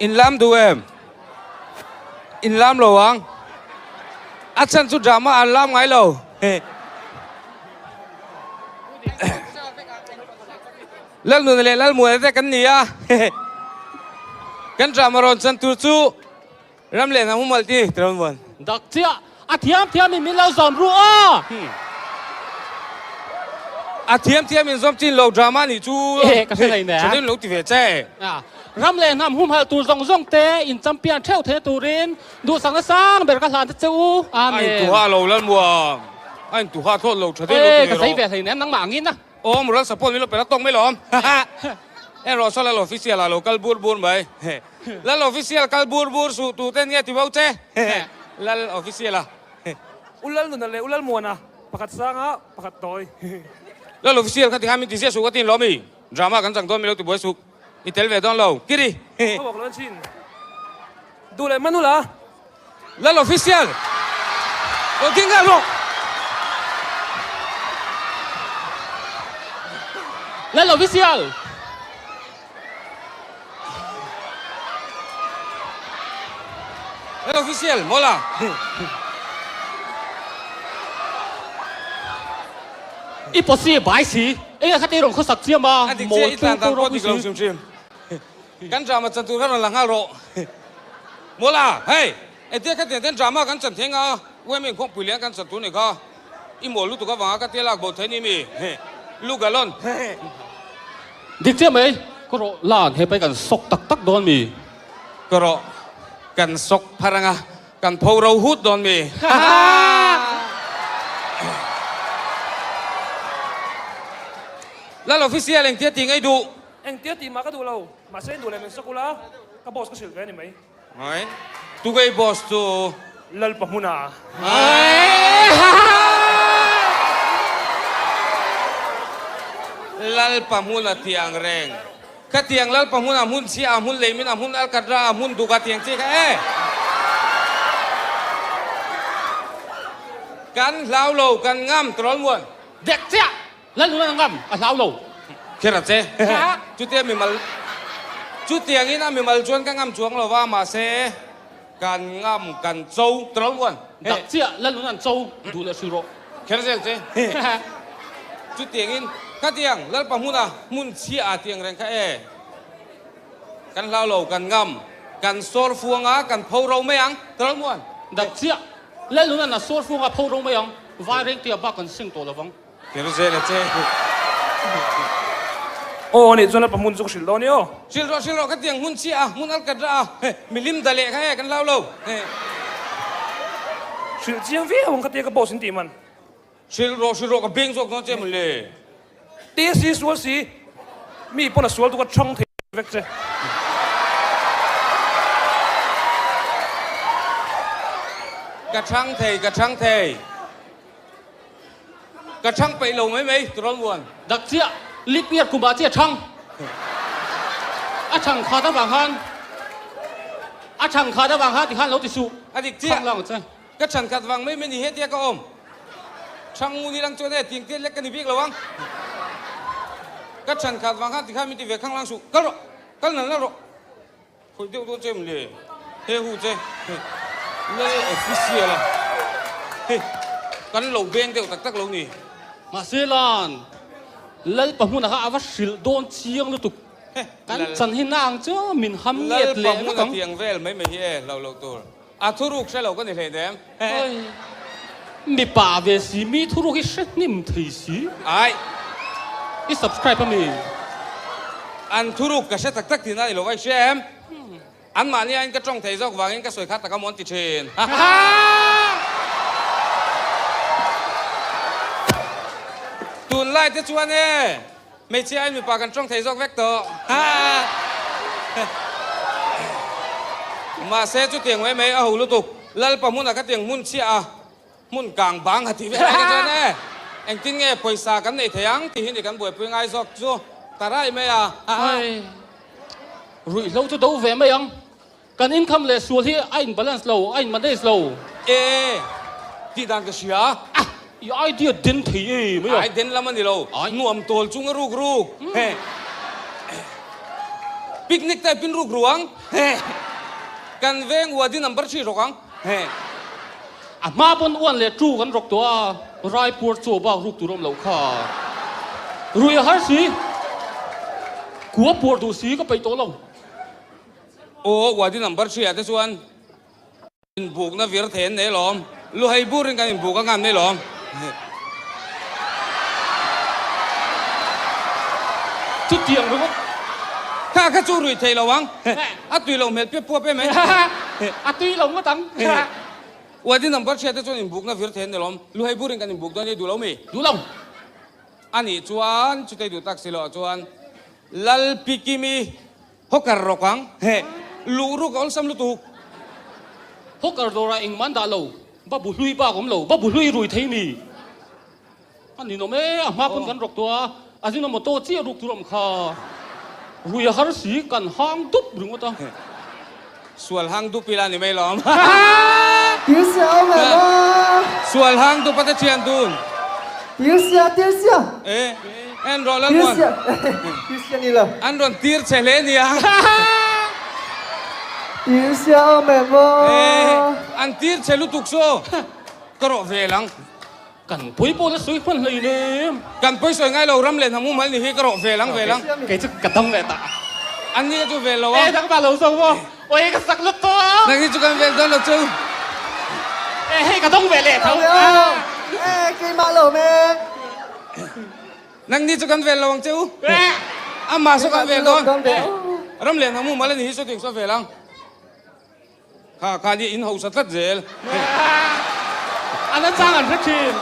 in lam du em in lam lo ang achan chu drama an lam ngai lo lal nu le lal mu te kan ni a kan drama ron chan tu chu ram le na mu mal ti tron bon đặc chia à thiam mình lâu dòm ru à à thiam mình zoom tin lo drama ni chu cái này nè cho nên lo ti ve che à ram lên ham hum hal tu zong te in champion theo thế tu rin du sang ber ka lan te chu anh tu ha lo lal mu anh tu ha thot lo cho nên ê lo cái ti giấy ve về thì ném nắng mạng in á ô một lần support mi lo pe la tong mai lom em rồi sao là official là local bur mày là official kal bur su tu ten nghe thì bao che là official à ulal nu le ulal muana pakat sanga pakat toy là official kan tinga mi ti se su ka tin lo mi drama kan chang don mi lo ti boy su itel ve don lo kiri ko bok lon chin du le manula là official o tinga lo lên là official là official mola ít bớt xí bài xí ấy cái tiền không sạch chia mà anh ti một se itan tan tu po đâu ti xí lo sim kan drama chan tu kan lang ha ro mola hey e te ka ten drama kan chan theng a we mi khong pulian kan chan tu ne ka i mo lu tu ka wa ka te lak bo the ni mi lu galon địch chia mấy có độ làn hay phải cần sốc tắc đòn mìก็รอกันซกพลังะกันพอเราหุดโดนมีแล้วเราฟิเซียเองเทียติงไอ้ดู eng tia ti ma ka du lo ma sen du le men sakula ka boss ka sil ve ni mai ไอ้ตูไอ้บอสตู lal pahuna ลัลปะมุนเตียงแรงกะเตียงลัลปะมุนอามุนเสียอามุนเลยมินอามุนอัลกัดราอามุนดูกะเตียงเจ๊กะกันลาวโลกันงามตรอลมวน địch chia lên luôn là ngầm à lão lầu เขียนอะไรจุดเตียงมีมาจุดเตียงนี้นะมีมาชวนกันงามชวงเราว่ามาเซกันงามกันโซ่ตรอลมวน đặc chia lên luôn là châu đủ là siro เขียนอะไรเจ๊จุดเตียงนี้กะเตียงลัลปะมุนอามุนเสียอาเตียงแรงกะกันลาวโลกันงามกันโซลฟวงอากันพอเราไม่ยังตรอลมวน đặc chia lên luôn là số phương phô đông mấy ông vài riêng tiền bạc cần sinh tổ là vong เขียนอะไรเจ๊ o ni zona pamun zu sil do ni o ชิลโรกะเตียงมุนเสียมุนอัลกัดรามีลิมตะเละกันลาวโล sil chiang vi hong ka te ka boss in ti man ชิลโรกะเบงซอกน้องเจ๊มันเลย ti si sual si mi pona sual tu ka chong the vek che กระชังเทกระชังไปลงไหมตรอลมวน đặc chia lít biệt cùng bà chia chăng à chẳng khá ta vàng han à chẳng khá ta vàng han thì han lâu thì su อดีตเจี๊ย chăng lòng chứ ก็ฉันขัดวังไม่มีเหตุเดียก็อมช่างมูนี่ลังโจเนี่ยติงเตี้ยเล็กกันนี่เพียงระวังก็ฉันขัดวังฮัทที่ข้ามีตีเวข้างล่างสุก็รอก็นั่นแล้วรอคุยเดียวตัวเจมเลยเฮ้หูเจเล่ออฟฟิเชียลละเฮ้กันเหลาเบงเดียวตักเหลานี่ mà xí lan lấy bảo muốn là các vắt xịt đôn chiang luôn tục cái chân hình nàng chứ mình hâm แล้ว nhiệt ปะ lệ มุ nó น không เตียงเวลไม่เฮ้เราตัวอาทุรุกใช่เราก็นี่เลยเดม ôi mi bà về xí mi thu được cái sách niệm thấy xí ไอ้ cái subscribe cho mình อันทุรุกก็ใช่ตักที่นั่นเราไว้แชมอันมาเนี่ยอันก็จ้องเทจอกวางอันก็สวยคัดตะกมอนติเชน ตูนไล่ที่ชวนเนี่ยไม่ใช่ไอ้มีปากกันจ้องเทจอกเวกเตอร์มาเซจุดเตียงไว้ไหมเอาหูลุตุกแล้วปะมุนอะก็เตียงมุนเชียมุนกลางบางหัดที่เวลากันแน่เอ็งทิ้งเงี้ยปอยสากันในเทียงที่เห็นกันบ่อยปอยไงซอกจูแต่ได้ไหมอ่ะ ôi rủi lâu cho đâu về mấy ông cần income là số thì anh balance lâu anh manage lâu เอที่ดันก็เชีย à idea đến thì mấy ไอ้ ông เด่นละมันนี่เราหน่วมตัวจุงรูกเฮ้ปี picnic tay pin ruk ruang kan veng wadi number 3 rokang à ma bôn uan le chu kan rok tua rai pur chu ba ruk tu rom lo kha rui har si của pur tu si có pai to lo o wadi number 3 ate chuan in buk na vir then ne lom lu hai burin kan in buk ka ngam ne lom chút tiền rồi ka chu rui thei lawang a tui lo mel pe pu pe me à tuy lòng có tăng wadi number 3 ate chuan in buk na vir then ne lom lu hai burin kan in buk don ni du lo mi đủ lòng ani chuan chu te du tak silo chuan lal pikimi hokar rokang lu ru kol sam lu tu hốt cả rồi anh man đã lâu ba bù lui ba cũng lâu ba bù lui rồi thấy mi anh nhìn nó mẹ ma bôn kan rok tua à xin nó một tô chia ruk tu rom kha rui har si kan hang tup rung ta sual hang du pila ni mai lom Tiêu xia mẹ ơi, sual hang du pata chian tun tiêu xia, en ro lan tiêu mon xia đi là, an ron tir chele ni a tiêu xia mẹ ơi, an tir chelu tukso karo ve lang kan pui po na suy phân này nè kan poi soi ngai lo ram le namu mal ni hi karo ve lang cái chút cả tông này ta an ni chu ve lo ê wa thằng bà lâu sâu vô ôi cái sắc lút to nang ni chu kan ve don lo chu ê cả tông về lẹ thằng mẹ ơi, cái má lẩu mẹ, nang ni chu kan ve lo wang chu ê a ma so kan ve don con bé, ram le namu mal ni hi so ting so ve lang kha ni in ho sa tat zel anh đã sang anh rất chiên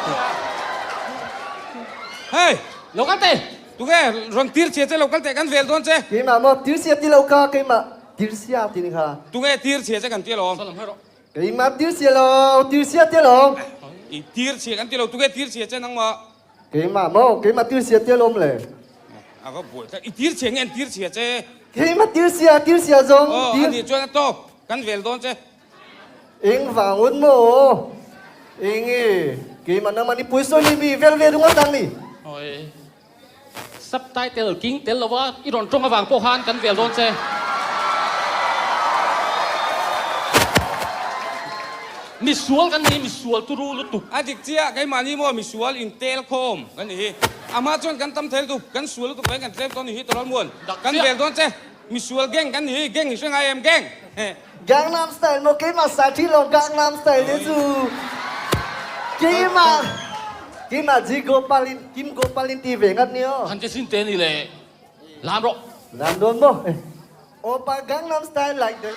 hey lâu cái tê tu ge ron tir che che lo kal te kan vel don che cái má mò tiêu xia đi lâu ca, cái má tiêu xia đi ha, tu ge tir che che kan ti lo sao làm hết rồi cái má tiêu xia đi lâu, i tir che kan ti lo tu ge tir che che nang ma cái má mò, cái má tiêu xia đi lâu lệ, a ko boi ka i tir che ngen tir che che cái má tiêu xia giống, anh đi cho nó to căn về don chứ anh vào uốn mồ, anh ấy, cái má nó mà đi bùi xôi đi về đúng không tăng đi, ôi sắp tay tel kính tel là vợ ít đòn trong cái vàng po han kan về luôn xe mi sual kan ni mi sual tu ru lu tu à dịch chia cái mà ni mua mi sual in tel khom cái này ama chọn căn tâm thế tu căn sual tu cái căn tel con này tu muốn căn về don chứ mi sual geng căn này geng thì sao ai em geng Gangnam Style một cái mà sai thi lòng Gangnam Style đấy chứ, cái mà Kim Gopalin TV ngắt nhiều. han che sin te ni le làm rồi Làm luôn mo. Oppa Gangnam Style like that.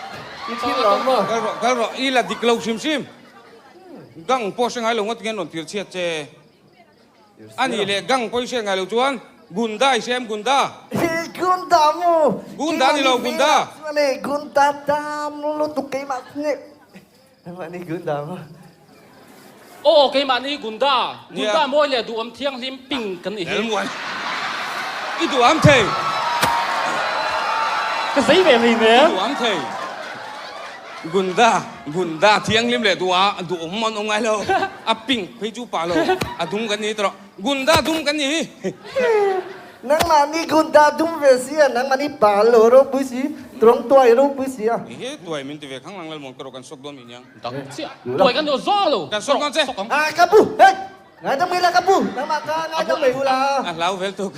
Cái thi lòng mo. cái rồi y là dik lâu sim sim gang po sang ai lo ngot gen non tir chiat che anh ile gang po sang ai lo chuan gunda xem gunda Gunda mo. Gunda ni lo, Gunda. Này Gunda tam lo tụ cái mà này. Mà này Gunda mo. ô cái mà ni gunda mỗi le du am thiang lim ping kan ni el muan i tu am thei cái giấy về mình nè tu am thei gunda thiang lim le du mon ong ai lo a ping phei chu pa lo a dum kan ni tro gunda dum kan ni Nang mà ni Gunda dum về xí à, nang mà ni bà lô rô bùi xí, trong tuổi rô bùi xí à. he tuai min ti ve khang lang lal mon kro kan sok don min yang đặc chia tuổi kan yo zo lo kan sok don che À kapu, hey, ngay trong mình là kapu, nang mà ka ngay trong mình là. a lau vel tu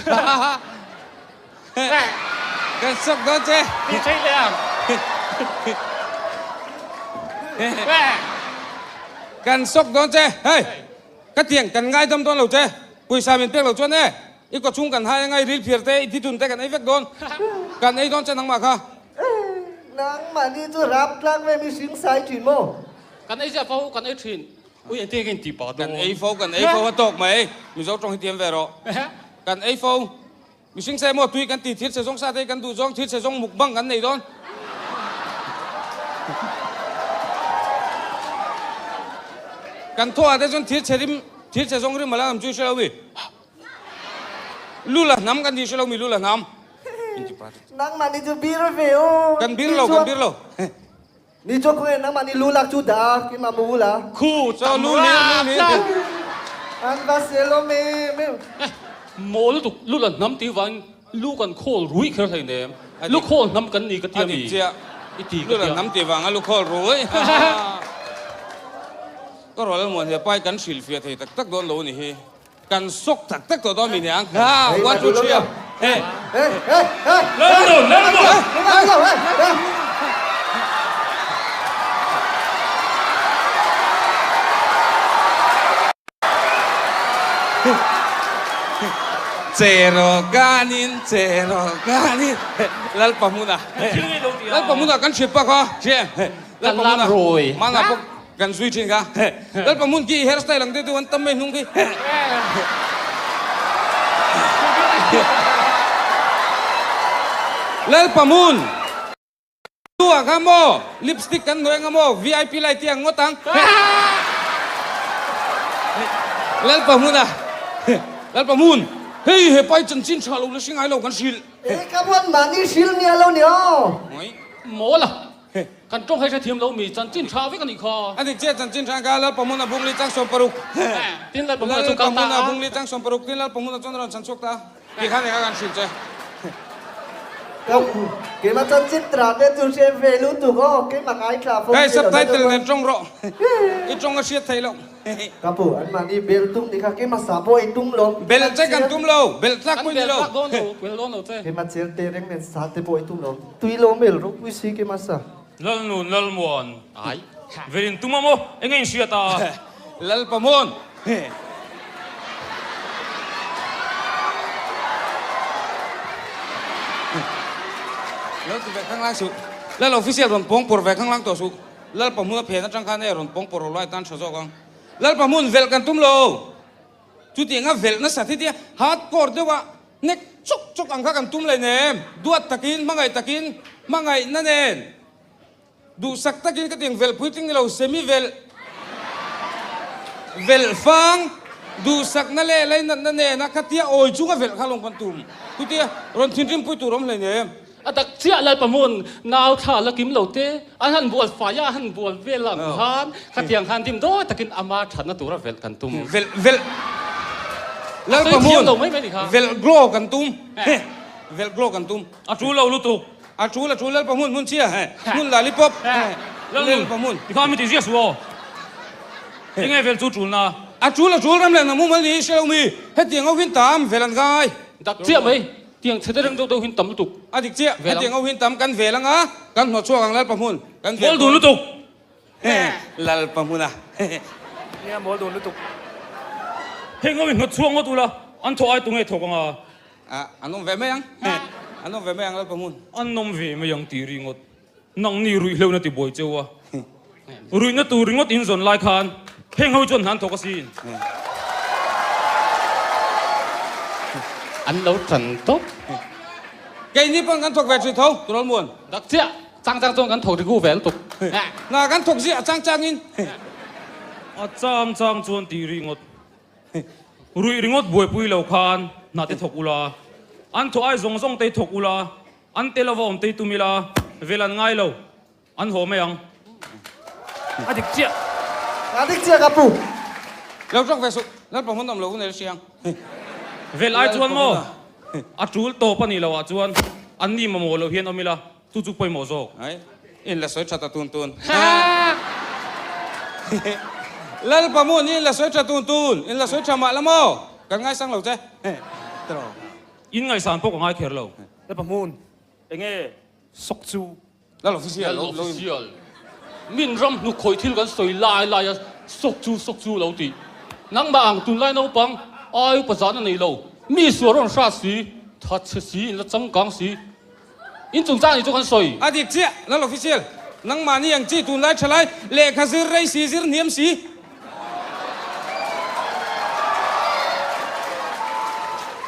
kan sok don che đi chơi le kan sok don che hey ka tiang kan ngai dam don lo che pui sa min pek lo chuan e i ko chung kan hai ngai ril phir te i thi tun te kan ai vek don kan ai don che nang ma kha Nang mà ni tu rap lang về mi sing sai chuyện mo. kan ai ja phau kan ai thin ui anh tiên ti pa kan ai fo tok mai mi zo trong hi tiam ve ro kan ai fo mi sing sai mo tui kan ti thir se jong sa te kan du jong thir se jong muk bang kan nei don kan thoa te jon thir se jong rim mala am chu se lo wi lula nam kan di se lo mi lula nam Nang mà ni tu bir về ô. kan bir lo Ni cho quên nang mà ni lu lạc chu đà, cái mà mu là. khu so lu ni Anh va se lo me. mô lu tu lu là nắm ti vang lu kan khol rui khơi thầy nè ลูกโคนน้ำกันนี่ก็เตรี อั ย น ม นี้ อีก เจ้า อีตีก็ เรื่อง เตรียม น้ำตีวังลูกคอรวยก็รอแล้วมันจะไปกันสิลเฟียที่ตักโดนโลนี่กันซกตักตัวโดนมีเนี่ยวันจุเชียเฮ้ เฮ้ยเฮ้ยเฮ้ย เริ่มหนุนเริ่มหนุน เฮ้ยเฮ้ยเฮ้ย เจโรกานินเจโรกานินแล้วปะมุนะแล้วปะมุนะกันชิบปะก็เชี่ยแล้วปะมุนะมันอะพวกกันสวิตชิงกันแล้วปะมุนกี่เฮร์สไตล์หลังเดียววันตั้มไม่นุ่งกี่แล้วปะมุนตัวกันโมลิปสติกกันด้วยกันโม VIP ไลท์yang ngotangแล้วปะมุนะแล้วปะมุนเฮ้ยไปจนสิ้นชาลูกแล้วสิงไงเรากันสิล เอ้ยกับวันมานี่ชิลเนี่ยเราเนี่ย หมอละกันจ้องให้ใช้ทีมเรามีจันจิ้นชาไว้กันอีกคอ อันนี้เจ้าจันจินทางการแล้วประมุนบุงลีจังสมปรุก tin là แล้ว bóng ประ là มุ chung cao น ta บุงลีจังสมปรุกที่แล้วประมุนจนเราสันสุกตากี่ขั้นในการสิลเจ้ กับเกมาจันจิตราเนี่ยตัวเชฟเวลูตุก็เกมาไอ้คลาฟ ไอ้สับไตเติลเนี่ยจงรอไอ้จงอาเซียไทยแล้ว กับผู้อันมานี่เบลตุ้มนี่ค่ะเกมาสาโบไอ้ตุ้มลม เบลเจกันตุ้มเราเบลทัก cắn ไม่ bè ดีเรา rắc đôn rồi quyền đôn rồi thế เกมาเชลเตเรงเนี่ยสาเตโบไอ้ตุ้มลมตุยลมเบลรุกวิซีเกมาสา เริ่มหนุนเริ่มหวน ai เวลินตุ้มโมเอ็งเอ็งเชียตา แล้วประมุนแล้วตัวแบกข้างล่างสุดแล้วเราฟิเชียลรอนปงปวดแบกข้างล่างตัวสุดแล้วประมุนเพลนจังคันเนี่ยรอนปงปวดร้อยตันชดกันแล้วประมุนเวลกันตุ้มเรา จุดที่งั้นเวลนั่นสัตว์ที่เดียฮาร์ดคอร์เดียวว่าเน็กจุกอังคากันตุ้มเลยเนี่ยดูตะกินมังไงตะกินมังไงนั่นเองดูสักตะกินก็เตียงเวลพูดถึงเราเซมิเวลฟังดูสักนั่นเลยอะไรนั่นเองนะคัตยาโอ้ยจุงกับเวลข้าลงพันตุ้มพูดที่รอนทิ้งพูดตัวรมเลยเนี่ย à đặc chia lại bấm môn nào thả là kiếm lẩu tê anh hắn buồn phải ya hắn buồn về làm han khát tiếng han tim đó ta kinh ama thằng nó tụi nó về cần tum เวลแล้วประมูล lẩu mấy mấy đi ha เวลโกลกันตุ้มเวลโกลกันตุ้ม อาจูเราลุตุ อาชูละชูแล้วประมูลมุนเชียมุนลาลิปอป เริ่มห เล่ นุ น น ประมูล ที่ข้าไม่ติดเสียสัวเอ็งเอ็งเวลจูจูนะ อาชูละชูรำเลยนะมุมันนี้เชลมีให้เตียงเอาหินตามเวลันกาย đặc chia mấy tiếng thế đang đâu đâu hin tầm tục อาดิเจียให้เตียงเอาหินตามกันเวลังอ่ะกันหัวช่วงแล้วประมูลกันเว บอลดูลุตุ ลาลประมูลอ่ะ เนี่ยบอลดูลุตุเฮงเอาไปหัดช่วงก็ตัวละอันทอยตรงไอ้ทอกอ่ะ อันนู้นเวไม่ยังอันนู้นเวไม่ยังแล้วประมูล อันนมเวไม่ยังตีริงดนังนี่รุยเร็วนะติบอยเจ้าอ่ะรุยนะตัวริงดอินซอนไลคันเฮงเอาจนหันทอกสิน anh đấu trần tốt ไก่นี่ป้องกันถกแหวนสุดเท่าตัวมวน đặc chia trang trang trong cắn thầu thì gu về tục น่ากันถกเสียจ้างจ้างอิน อาจารย์จางจวนตีริงดรุยริงดบวยปุยเหล่าคันน่าติทอกอุลาอันทอยซงซงเตทอกอุลาอันเตลาวอมเตตุมิลาเวลันง่ายเหล่าอันโหไม่ยังอาดิกเจีย งานที่เชียกับผู้ แล้วถกแหวนสุดแล้วประมูลต้องลงในเสียง เวลาจวนโมอาจูลโตปนี่เราอาจวนอันนี้มาโมเราเฮียนอมิลาตุจุไปโมโซ ไอ้อินละสวยชัดตุนตุนแล้วประมูลนี่ละสวยชัดตุนตุนอินละสวยชัดมาละโมกันง่ายสั่งเราเจ้ตรอ อินไงสารพวกง่ายเขียนเรา แล้วประมูลเอ็งสกจู แล้วเราฟิเชียล là official min ram nu khoi thil kan soi lai lai sok chu lo ti nang ba ang tun lai no pang ai pa zan nei lo mi suar ron sha si that che si la chang kang si in chung cha ni chu kan soi อดีตเจ้าแล้วเราฟิเชียลนังมานี่ยังจีตุนไล่ฉลายเลขาซื้อไรสีซื้อเนียมสี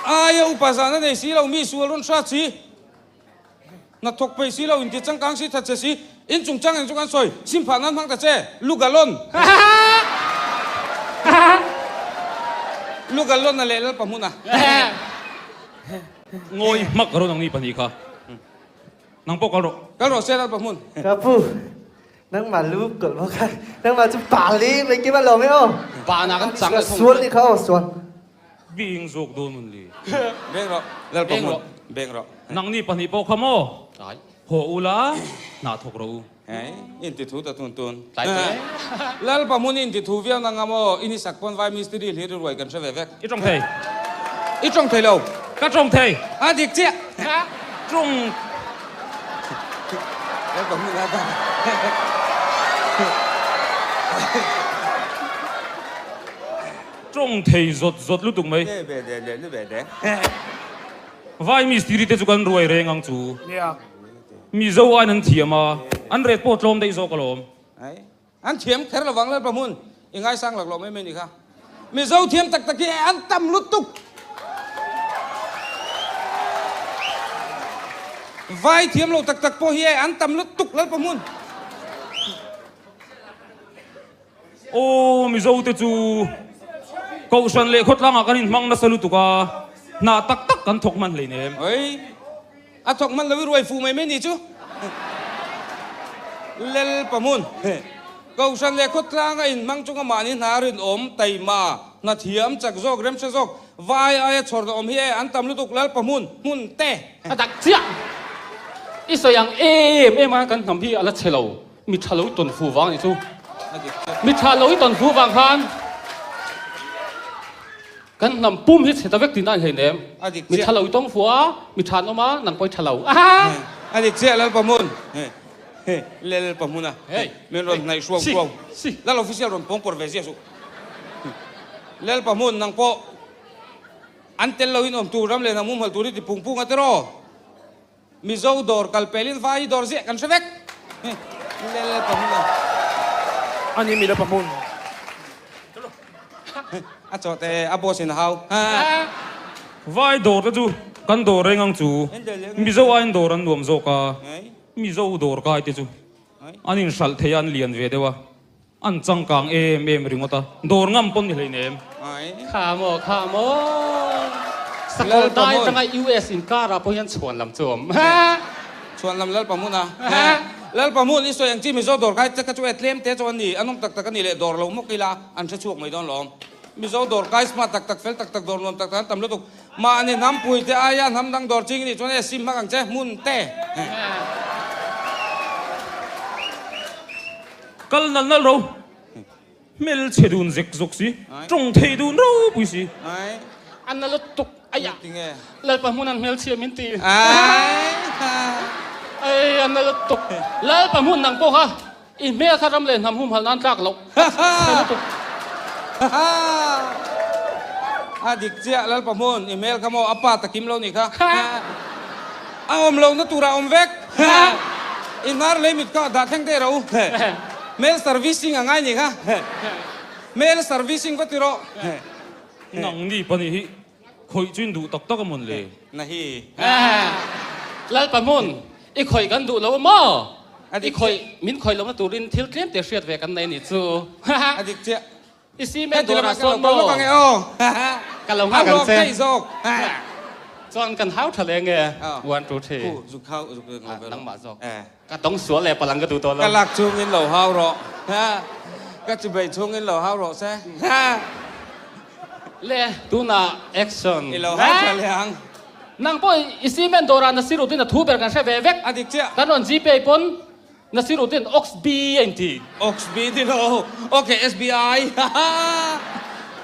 อายอุปสรรคในสีเรามีส่วนรุ่นชาติสีนักทกไปสีเราอินทิจังกังสีทัดเจสีอินจุงจังอินจุงกันสวยสิมผ่านนั้นพังแต่เจ้ลูกกะล้นลูกกะล้นนั่นแหละแล้วประมุนนะ งอยมักกระโดดนี่ปนีค่ะนังพวกกระโดด ก็รอเสียแล้วประมุน กับผู้นั่งมาลูกก่อนว่ากันนั่งมาจุดป่าลีไปกินมาหล่อไหมอ๋อ ba na kan chang ส่วนนี่เขาส่วน บิงโจกโดนมันเลย เบ้งรอแล้วประมุน เบงรอ นังนี่ปนิโปขโม ตาย หัวอุลานาทกรู เฮ้ยอินติทูตะตุนตุน ตายไป แล้วประมุนอินติทูเวียนังามอินิสักปนไวมิสตรีเฮรวยกันเสวยเวก อีตรงเทย อีจงเทโล ก็ตรงเทย อาดิกเจีย ตรง แล้วประมุนอะไร ตรงเทยจดลุตุงไหม เด้เบเด้เด้เบเด้ วายมีสติริเตจุกันรวยเรงอังจู เนี่ย มีเจ้าอันนั้นเทียมาอันเรดโปรตลมได้โซกลม ไอ้อันเทียมแค่ระวังแล้วประมุนยังไงสร้างหลักลมไม่มีค่ะมีเจ้าเทียมตักตะกี้อันต่ำลุตุกไฟเทียมเราตักตักโพเฮียอันต่ำลุตุกแล้วประมุน โอ้มีเจ้าเตจูกูฉันเล่ขดลังกันมังนัสลุตุกาหน้าตักกันทกมันเลยเนี่ย เฮ้ยอาทอกมันเลยรวยฟูไม่นี่จูเล่ประมุนก็ฉันเลยคุดร่างอินมังจุงมานินารินอมไตมานาเทียมจากโจกเรมเชจกวายไอ้ชอร์ดอมเฮียอันตำลุตุกเล่ประมุนมุนเตะ ดักเจียอีสยังมากันทำพี่อะไรเชลล์มีชาลุยตนฟูวางนี่จูมีชาลุยตนฟูวางพันกันนำปุ่มที่เสด็จตินได้เห็นเดิมมีชาลุยต้องฟัวมีชาลมาหนังไปชาลุอันนี้เจ้าเล่ประมุนเล่ประมุนอ่ะเมื่อวันในช่วงแล้วเราฟิเชียลรวมพงปอร์เวเซียสุเล่ประมุนนังโปอันเตลเราอินอมตูรำเลยนะมุมหัวตูริติพุงพุงอัตโรมีโจดอร์กัลเปลินไฟดอร์เซียกันเสวกเล่ประมุนอ่ะ อันนี้มีแล้วประมุน อาจจะแต่อาโบสินเฮาว ายโดดจูกันโดเรงอังจูมีเจ้าอันโดรันรวมโซกามีเจ้าโดร์กายเตจูอันนี้สัลเทียนเลียนเวเดวะอันจังกังริงอตาโดร์งำปนเลยเนี่ย ขาโมสกอตได้จังไง US อินการาพยันชวนลำจม ชวนลำเล่ประมุนอ่ะเล่ประมุนนี่ส่วนอย่างที่มีโจดอร์กายจะกระช่วยเตรียมเตจวันนี้อันนั้นตักกันนี่เลยดอร์เรามุกีฬาอันเชื่อไม่ต้องลองมีโจดอร์กายสมาตักเฟลตักดอร์รวมตักตำลุตุกมาอันนี้น้ำปุยเตอายันทำดังดอร์จริงนี่ชวนไอ้ซิมมากังเจ้มุนเตะ กัลนัลเราเมลเชดุนเซกซกซีตรงเทดุนเราปุยซี อันนั้นตุกไอ้ยะ จริงไง เลยประมุนันเมลเชียมินตี ไอ้ อันนั้นตุกเลยประมุนนังโปฮะอีเมลข้ารำเล่นทำหุ่มหันนันรักเราตุก อาดิกเจ้าแล้วประมุนอีเมลเขาบอกอัปปาตะกิมเรานี่ค่ะเอาอมเราหน้าตัวเราอมเวกอินนาร์เลยมิดก็ด่าทั้งเตเราเมลเซอร์วิสซิ่งง่ายนี่ค่ะเมลเซอร์วิสซิ่งก็ติโร นังนี่ปนิฮิคอยจุนดูตักมันเลย นะฮี เลยประมุนอีคอยกันดูแล้วมั้งอีคอยมินคอยเรามาตูรินทิลเทียมเตียเสียดเวกันในนี่จู อาดิกเจ้า อีซีเม แม่ น ตั ตัว ว เรา รา ส ส่ อ วน น บอ โบ ลกันไงโอ้ กันเรา เอา ห้ากัน ลอง เซ่ ใส่โซก จอนกันเท้าทะเลไงวันตูเท ผู้สุขเข้าสุขเงิน ตั้งมาซอก เออ ก็ต้องสวนเลยพลังก็ดูตัวเรา ก็หลักช่วงเงินเหล่าเฮาหรอก็จะไปช่วงเงินเหล่าเฮาหรอใช่ เล่ดูน่ะแอคชั่น เหล่าเฮาจะเลี้ยง นางป่วยอีซีเมนโดรานะสิรุตินทูเบร์กันใช่เวก อาดิกเจ้า กันวันจีเปย์ปนนะสิรุตินออกซ์บีเอ็นที Oxby ที่เราโอเค SBI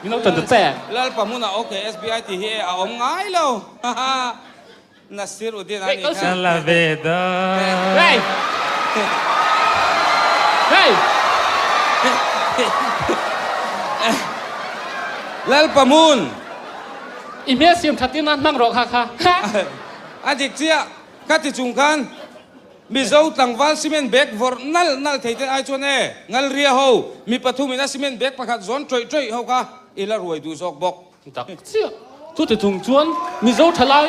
มีน้องตันจะแจ้ แล้วประมุนอ่ะโอเค SBI ที่เฮียเอาง่ายแล้วนัสซิรุดินอันนี้ ซาลาเวดา เฮ้ยเฮ้ย แล้วประมุน อีเมลเสียมทัดที่นั่นมั่งรอค่ะ อาดิกเจ้ากัติจุงกันมีเจ้าตังวันซีเมนต์เบกวอร์นัลเทย์ไอชวนเองัลเรียฮูมีปฐุมินาซีเมนต์เบกประคัดซอนช่วยเฮาค่ะอีละรวยดูซอกบอก ดักเสียทุกที่ถุงชวนมีเจ้าทลาย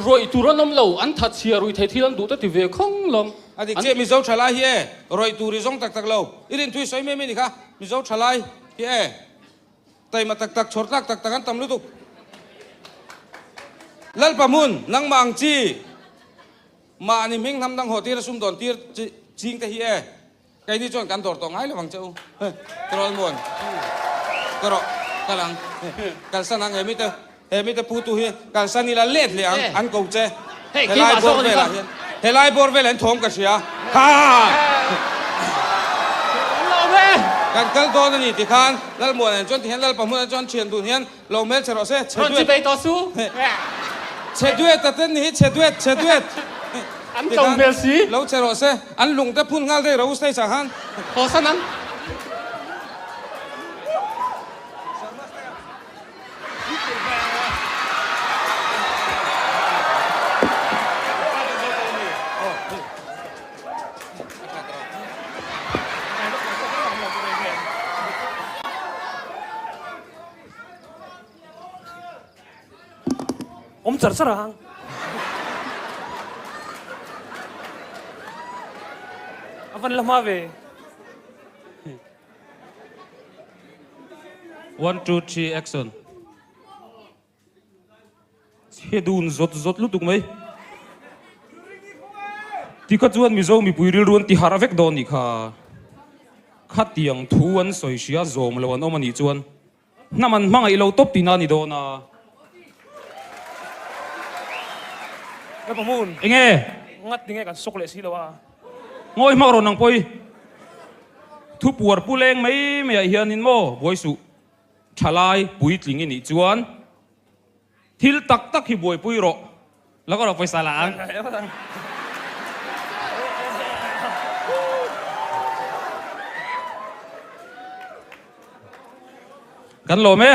รวยตุรนมเหลาอันทัดเชียรวยไทยที่นั่นดูแต่ที่เวคงลง อาดิกเจ้ามีเจ้าชลายเฮียรวยตูริซงตักเราอีรินทุยสวยไม่นี่ค่ะมีเจ้าชลายเฮียแต่มาตักชดตักกันตำลุตุกแล้วประมุนนังมังจีมาอันนี้มิงทำดังหัวที่ระสุมดอนที่จริงแต่เฮียไก่นี่จนกันตอดตองไงละบังเจ้าตรอนมวนกระกำลังกันสนังเอมิเตอ mi te pu tu hi kan sanila let le Eh. an ko che Hey, helai ki ma bor so ve ni la ka. hian helai bor ve len thom ka sia ha lo me kan kal do ni ti khan lal mo nen chon ti hian lal pa mun chon chien du hian lo mel chero se ron chi be to su che duet ta ten ni che duet an tong bel si lo chero se an lung te phun ngal de ro sei sa han ho san an Om terserang. Apa ni lama be? 1 2 3 action he dun zot lu tuk mai ti kha chuan mi zo mi pui ril ruan ti haravek don ni kha khatiang thuan soi sia zom lo an omani chuan naman mangai lo top tina ni dona Apa mun? enge Ngat tinggal kan sok le si lawa. ngoi ma ro nang poi thu puar puleng mai me hian in mo boisu thalai pui tling ni chuan thil tak tak hi boi pui ro lako ro paisa la ang kan lo me